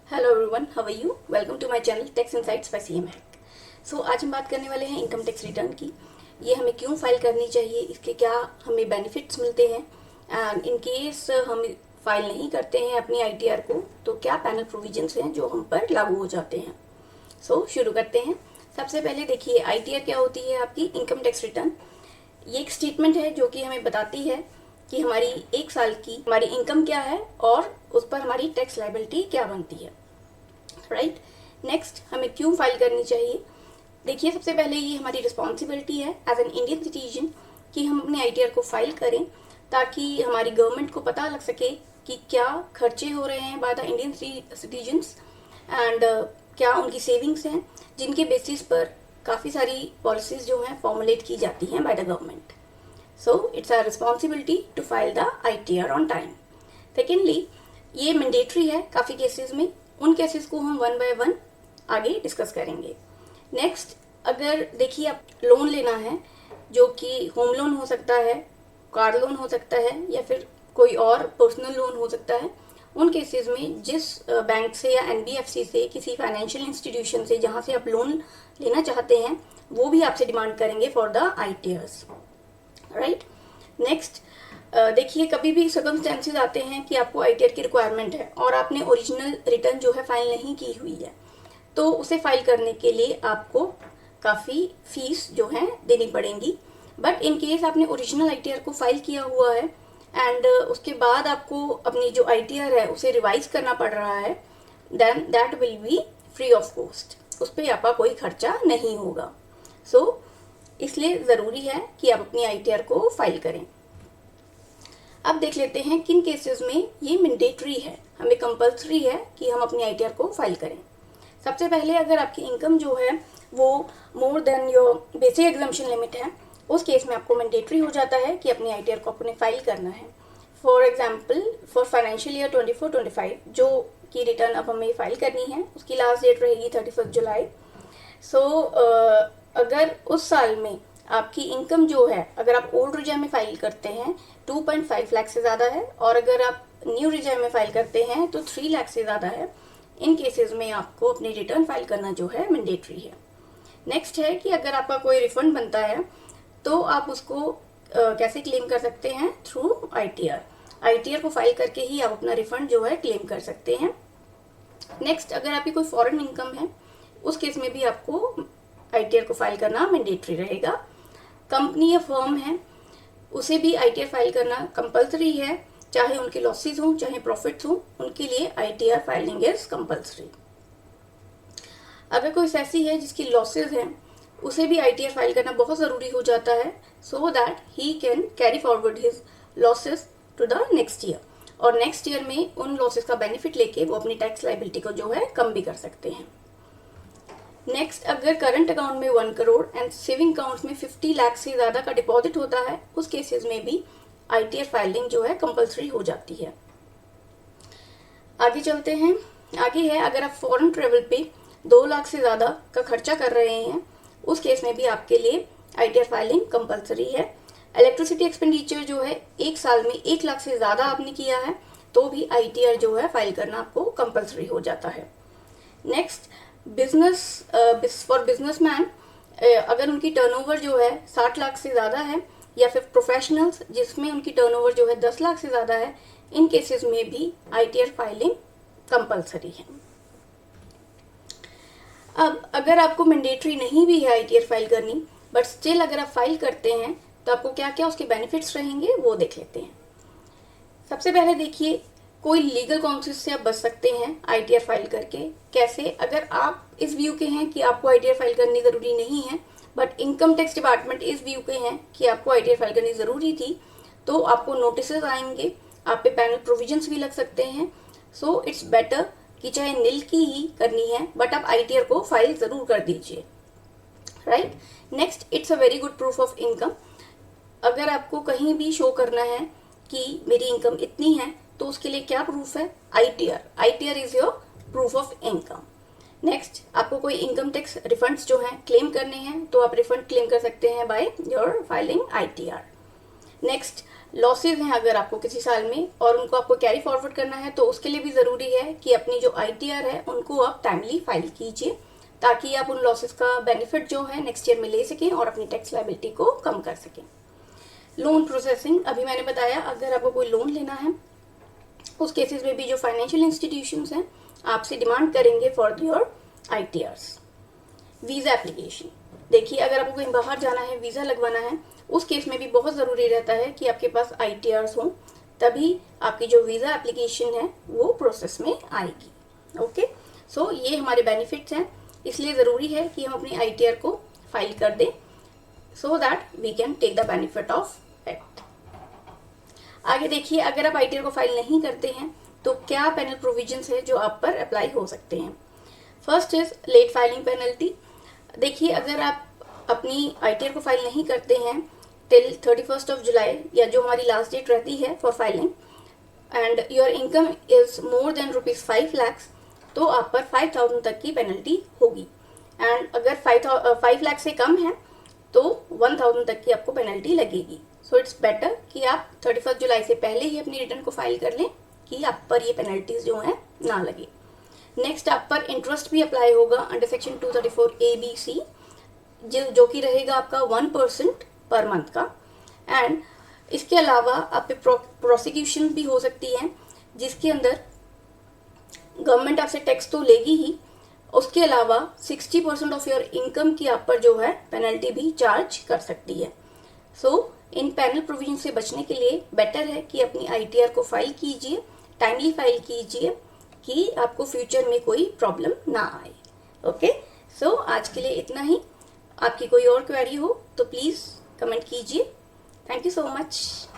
Hello everyone, how are you? Welcome to my channel tax insights by CM hack. So आज हम बात करने वाले हैं इनकम टैक्स रिटर्न की। ये हमें क्यों फाइल करनी चाहिए, इसके क्या हमें बेनिफिट्स मिलते हैं, एंड इन केस हम फाइल नहीं करते हैं अपनी आईटीआर को तो क्या पैनल प्रोविजंस हैं जो हम पर लागू हो जाते हैं। सो शुरू करते हैं। सबसे पहले देखिए, आईटीआर क्या होती है? आपकी इनकम टैक्स रिटर्न। ये एक स्टेटमेंट है जो कि हमें बताती है कि हमारी एक साल की हमारी इनकम क्या है और उस पर हमारी टैक्स लायबिलिटी क्या बनती है। राइट। नेक्स्ट, हमें क्यों फाइल करनी चाहिए? देखिए, सबसे पहले ये हमारी रिस्पॉन्सिबिलिटी है एज एन इंडियन सिटीजन कि हम अपने आईटीआर को फाइल करें ताकि हमारी गवर्नमेंट को पता लग सके कि क्या खर्चे हो रहे हैं by the Indian citizens and क्या उनकी सेविंग्स हैं जिनके बेसिस पर काफ़ी सारी पॉलिसीज जो हैं फॉर्मुलेट की जाती हैं by the government. So it's our responsibility to file the ITR on time. Secondly, ये मैंडेटरी है काफ़ी केसेस में। उन केसेस को हम वन बाय वन आगे डिस्कस करेंगे। नेक्स्ट, अगर देखिए आप लोन लेना है जो कि होम लोन हो सकता है, कार लोन हो सकता है या फिर कोई और पर्सनल लोन हो सकता है, उन केसेस में जिस बैंक से या एनबीएफसी से, किसी फाइनेंशियल इंस्टीट्यूशन से जहाँ से आप लोन लेना चाहते हैं, वो भी आपसे डिमांड करेंगे फॉर द आईटीआर्स। राइट। नेक्स्ट, देखिए कभी भी सर्कमस्टेंसेस आते हैं कि आपको आईटीआर की रिक्वायरमेंट है और आपने ओरिजिनल रिटर्न जो है फाइल नहीं की हुई है, तो उसे फाइल करने के लिए आपको काफ़ी फीस जो है देनी पड़ेंगी। बट इन केस आपने ओरिजिनल आईटीआर को फाइल किया हुआ है एंड उसके बाद आपको अपनी जो आईटीआर है उसे रिवाइज करना पड़ रहा है, then that will be free of cost. उस पर आपका कोई खर्चा नहीं होगा। सो इसलिए ज़रूरी है कि आप अपनी आईटीआर को फाइल करें। अब देख लेते हैं किन केसेस में ये मैंडेटरी है, हमें कंपलसरी है कि हम अपनी आईटीआर को फाइल करें। सबसे पहले, अगर आपकी इनकम जो है वो more than your basic exemption limit है, उस केस में आपको मैंडेटरी हो जाता है कि अपनी आईटीआर को अपने फाइल करना है। For example, for financial year 24-25 जो की रिटर्न अब हमें फाइल करनी है, उसकी लास्ट डेट रहेगी 31 जुलाई। सो अगर उस साल में आपकी इनकम जो है, अगर आप ओल्ड रिजर्व में फाइल करते हैं 2.5 लाख से ज़्यादा है और अगर आप न्यू रिजर्व में फाइल करते हैं तो 3 लाख से ज़्यादा है, इन केसेस में आपको अपनी रिटर्न फाइल करना जो है मैंडेटरी है। नेक्स्ट है कि अगर आपका कोई रिफंड बनता है तो आप उसको कैसे क्लेम कर सकते हैं? Through ITR. आईटीआर को फाइल करके ही आप अपना रिफंड जो है क्लेम कर सकते हैं। नेक्स्ट, अगर आपकी कोई फॉरेन इनकम है, उस केस में भी आपको आईटीआर को फाइल करना मैंडेटरी रहेगा। कंपनी या फर्म है, उसे भी आईटीआर फाइल करना कंपलसरी है, चाहे उनके लॉसेस हों चाहे प्रॉफिट्स हों, उनके लिए आईटीआर फाइलिंग इज कंपलसरी। अगर कोई ऐसी है जिसकी लॉसेस हैं, उसे भी आईटीआर फाइल करना बहुत ज़रूरी हो जाता है so that he can carry forward his losses to the next year, और नेक्स्ट ईयर में उन लॉसेस का बेनिफिट लेके वो अपनी टैक्स लायबिलिटी को जो है कम भी कर सकते हैं। नेक्स्ट, अगर करंट अकाउंट में 1 करोड़ एंड सेविंग अकाउंट्स में 50 लाख से ज़्यादा का डिपॉजिट होता है, उस केसेस में भी आईटीआर फाइलिंग जो है कंपलसरी हो जाती है। आगे चलते हैं। आगे है, अगर आप फॉरेन ट्रेवल पे 2 लाख से ज़्यादा का खर्चा कर रहे हैं, उस केस में भी आपके लिए आईटीआर फाइलिंग कंपलसरी है। इलेक्ट्रिसिटी एक्सपेंडिचर जो है 1 साल में 1 लाख से ज़्यादा आपने किया है तो भी आईटीआर जो है फाइल करना आपको कंपलसरी हो जाता है। नेक्स्ट, बिजनेस फॉर बिजनेसमैन, अगर उनकी टर्नओवर जो है 60 लाख से ज़्यादा है, या फिर प्रोफेशनल्स जिसमें उनकी टर्नओवर जो है 10 लाख से ज़्यादा है, इन केसेस में भी आईटीआर फाइलिंग कंपलसरी है। अब अगर आपको मैंडेटरी नहीं भी है आईटीआर फाइल करनी, बट स्टिल अगर आप फाइल करते हैं तो आपको क्या क्या उसके बेनिफिट्स रहेंगे वो देख लेते हैं। सबसे पहले देखिए, कोई लीगल कॉन्फ्लिक्ट से आप बच सकते हैं आईटीआर फाइल करके। कैसे? अगर आप इस व्यू के हैं कि आपको आईटीआर फाइल करनी ज़रूरी नहीं है, बट इनकम टैक्स डिपार्टमेंट इस व्यू के हैं कि आपको आईटीआर फाइल करनी ज़रूरी थी, तो आपको नोटिस आएंगे, आप पे पैनल प्रोविजंस भी लग सकते हैं। सो इट्स बेटर कि चाहे नील की ही करनी है बट आप आईटीआर को फाइल ज़रूर कर दीजिए। Right. Next, it's a very good proof of income. अगर आपको कहीं भी शो करना है कि मेरी इनकम इतनी है, तो उसके लिए क्या प्रूफ है? ITR. ITR is your proof of income. Next, आपको कोई इनकम टैक्स रिफंड्स जो हैं क्लेम करने हैं तो आप रिफंड क्लेम कर सकते हैं by your filing ITR. Next, losses हैं अगर आपको किसी साल में और उनको आपको कैरी फॉरवर्ड करना है, तो उसके लिए भी ज़रूरी है कि अपनी जो ITR है उनको आप टाइमली फाइल कीजिए, ताकि आप उन लॉसेस का बेनिफिट जो है नेक्स्ट ईयर में ले सकें और अपनी टैक्स लायबिलिटी को कम कर सकें। लोन प्रोसेसिंग, अभी मैंने बताया अगर आपको कोई लोन लेना है उस केसेस में भी जो फाइनेंशियल इंस्टीट्यूशंस हैं आपसे डिमांड करेंगे for your ITRs। Visa application, देखिए अगर आपको कहीं बाहर जाना है, वीज़ा लगवाना है, उस केस में भी बहुत ज़रूरी रहता है कि आपके पास ITRs हों, तभी आपकी जो वीज़ा एप्लीकेशन है वो प्रोसेस में आएगी। ओके, सो ये हमारे बेनिफिट्स हैं, इसलिए ज़रूरी है कि हम अपनी ITR को फाइल कर दें so that we can take the benefit of it. आगे देखिए, अगर आप ITR को फाइल नहीं करते हैं तो क्या पेनल प्रोविजंस है जो आप पर अप्लाई हो सकते हैं। First is late filing penalty. देखिए अगर आप अपनी ITR को फाइल नहीं करते हैं टिल 31 जुलाई, या जो हमारी लास्ट डेट रहती है for filing, and your income is more than ₹5 lakh, तो आप पर 5,000 तक की पेनल्टी होगी। एंड अगर 5 लाख से कम है तो 1,000 तक की आपको पेनल्टी लगेगी। सो इट्स बेटर कि आप 31 जुलाई से पहले ही अपनी रिटर्न को फाइल कर लें कि आप पर ये पेनल्टीज जो हैं ना लगे। नेक्स्ट, आप पर इंटरेस्ट भी अप्लाई होगा अंडर सेक्शन 234ABC, जो कि रहेगा आपका 1% पर मंथ का। एंड इसके अलावा आप पे प्रोसिक्यूशन भी हो सकती है, जिसके अंदर गवर्नमेंट आपसे टैक्स तो लेगी ही, उसके अलावा 60% ऑफ योर इनकम की आप पर जो है पेनल्टी भी चार्ज कर सकती है। सो इन पैनल प्रोविजन से बचने के लिए बेटर है कि अपनी ITR को फाइल कीजिए, टाइमली फाइल कीजिए, कि आपको फ्यूचर में कोई प्रॉब्लम ना आए। ओके, सो आज के लिए इतना ही। आपकी कोई और क्वेरी हो तो प्लीज़ कमेंट कीजिए। Thank you so much.